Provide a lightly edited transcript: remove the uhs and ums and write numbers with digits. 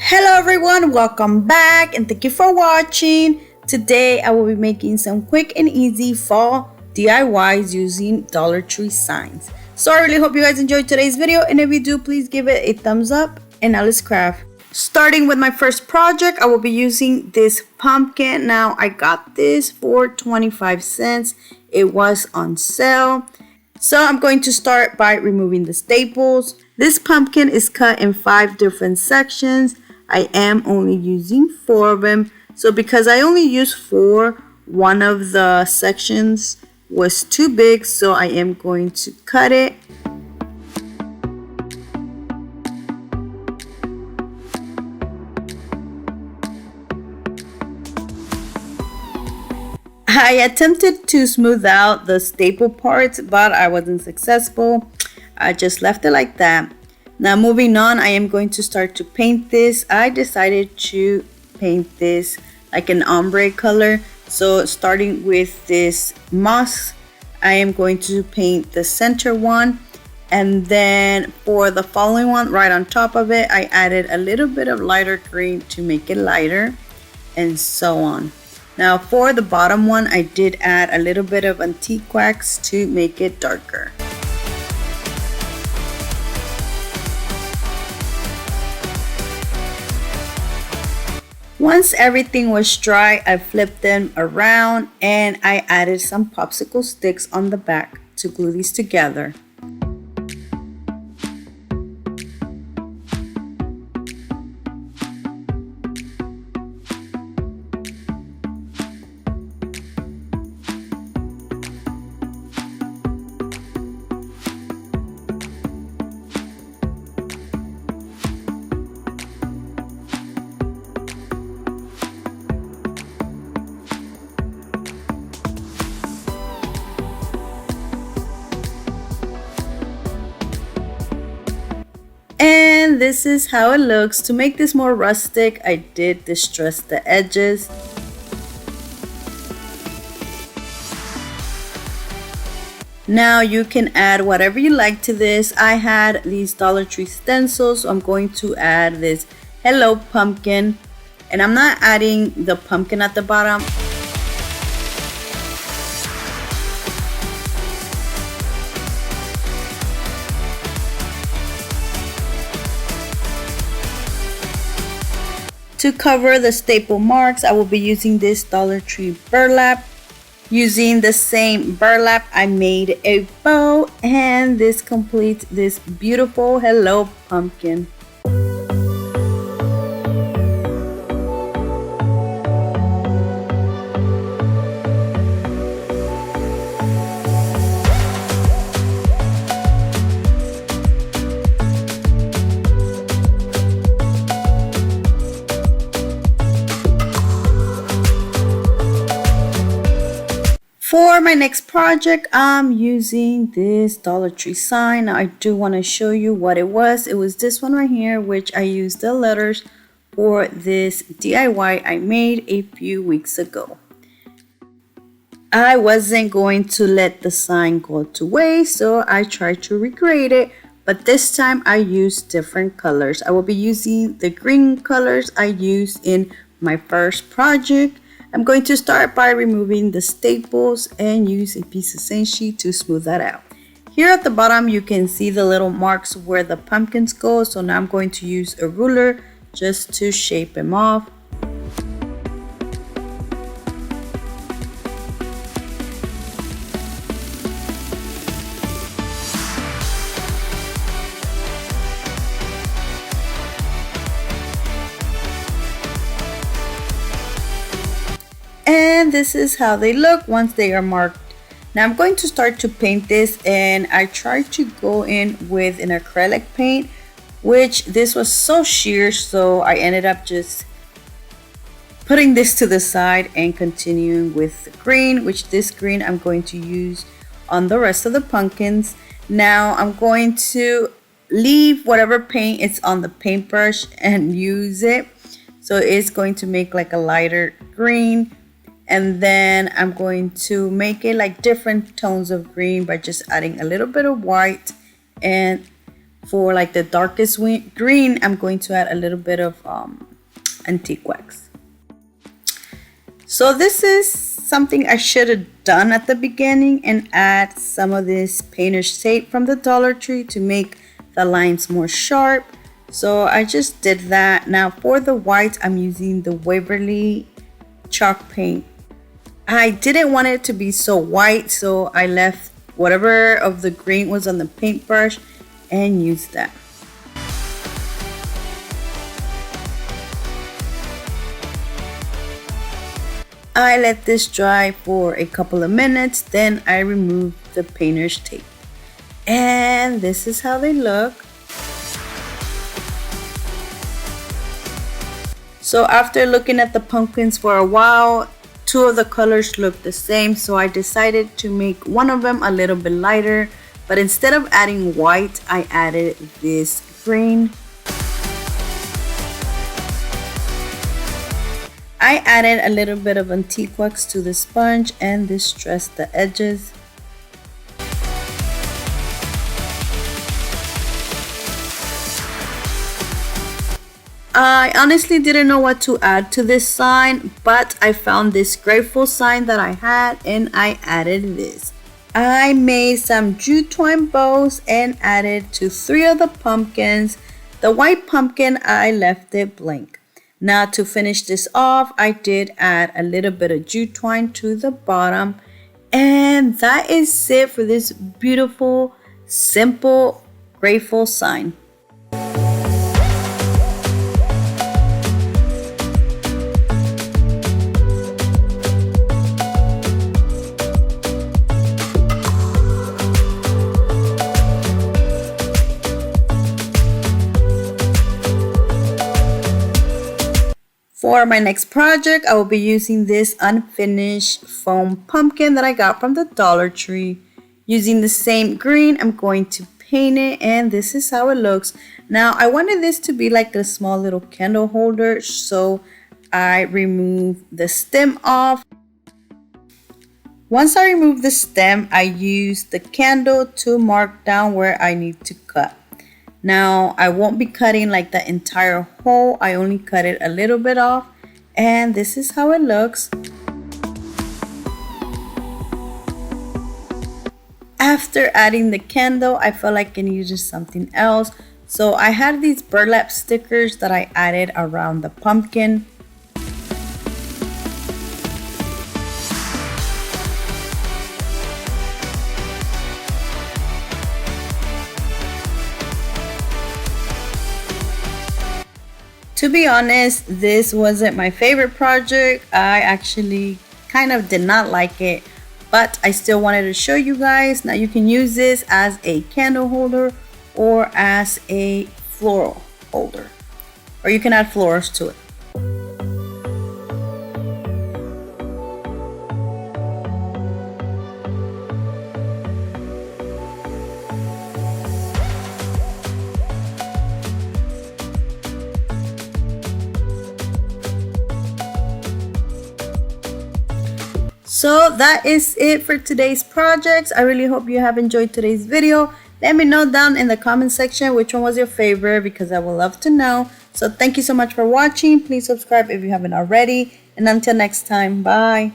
Hello everyone, welcome back and thank you for watching. Today I will be making some quick and easy fall DIYs using Dollar Tree signs. So I really hope you guys enjoyed today's video, and if you do, please give it a thumbs up and now let's craft. Starting with my first project, I will be using this pumpkin. Now I got this for 25 cents. It was on sale. So I'm going to start by removing the staples. This pumpkin is cut in 5 different sections. I am only using 4 of them. So because I only used 4, one of the sections was too big, so I am going to cut it. I attempted to smooth out the staple parts, but I wasn't successful. I just left it like that. Now moving on, I am going to start to paint this. I decided to paint this like an ombre color. So starting with this moss, I am going to paint the center one. And then for the following one, right on top of it, I added a little bit of lighter green to make it lighter, and so on. Now for the bottom one, I did add a little bit of antique wax to make it darker. Once everything was dry, I flipped them around and I added some popsicle sticks on the back to glue these together. And this is how it looks. To make this more rustic, I did distress the edges. Now you can add whatever you like to this. I had these Dollar Tree stencils, so I'm going to add this Hello Pumpkin. And I'm not adding the pumpkin at the bottom. To cover the staple marks, I will be using this Dollar Tree burlap. Using the same burlap, I made a bow, and this completes this beautiful Hello Pumpkin. For my next project, I'm using this Dollar Tree sign. Now, I do want to show you what it was. It was this one right here, which I used the letters for this DIY I made a few weeks ago. I wasn't going to let the sign go to waste, so I tried to recreate it, but this time I used different colors. I will be using the green colors I used in my first project. I'm going to start by removing the staples and use a piece of senshi to smooth that out. Here at the bottom, you can see the little marks where the pumpkins go. So now I'm going to use a ruler just to shape them off. And this is how they look once they are marked. Now I'm going to start to paint this, and I tried to go in with an acrylic paint, which this was so sheer, so I ended up just putting this to the side and continuing with the green, which this green I'm going to use on the rest of the pumpkins. Now I'm going to leave whatever paint is on the paintbrush and use it. So it's going to make like a lighter green. And then I'm going to make it like different tones of green by just adding a little bit of white and for like the darkest green, I'm going to add a little bit of antique wax. So this is something I should have done at the beginning and add some of this painter's tape from the Dollar Tree to make the lines more sharp. So I just did that. Now for the white, I'm using the Waverly chalk paint. I didn't want it to be so white, so I left whatever of the green was on the paintbrush and used that. I let this dry for a couple of minutes, then I removed the painter's tape. And this is how they look. So after looking at the pumpkins for a while, two of the colors look the same, so I decided to make one of them a little bit lighter, but instead of adding white, I added this green. I added a little bit of antique wax to the sponge and distressed the edges. I honestly didn't know what to add to this sign, but I found this grateful sign that I had and I added this. I made some jute twine bows and added to 3 of the pumpkins. The white pumpkin, I left it blank. Now to finish this off, I did add a little bit of jute twine to the bottom. And that is it for this beautiful, simple, grateful sign. For my next project, I will be using this unfinished foam pumpkin that I got from the Dollar Tree. Using the same green, I'm going to paint it, and this is how it looks. Now, I wanted this to be like a small little candle holder, so I removed the stem off. Once I remove the stem, I use the candle to mark down where I need to cut. Now, I won't be cutting like the entire hole. I only cut it a little bit off. And this is how it looks. After adding the candle, I felt like I needed something else. So I had these burlap stickers that I added around the pumpkin. To be honest, this wasn't my favorite project. I actually kind of did not like it, but I still wanted to show you guys. Now you can use this as a candle holder or as a floral holder, or you can add flowers to it. So that is it for today's projects. I really hope you have enjoyed today's video. Let me know down in the comment section which one was your favorite, because I would love to know. So thank you so much for watching. Please subscribe if you haven't already. And until next time, bye.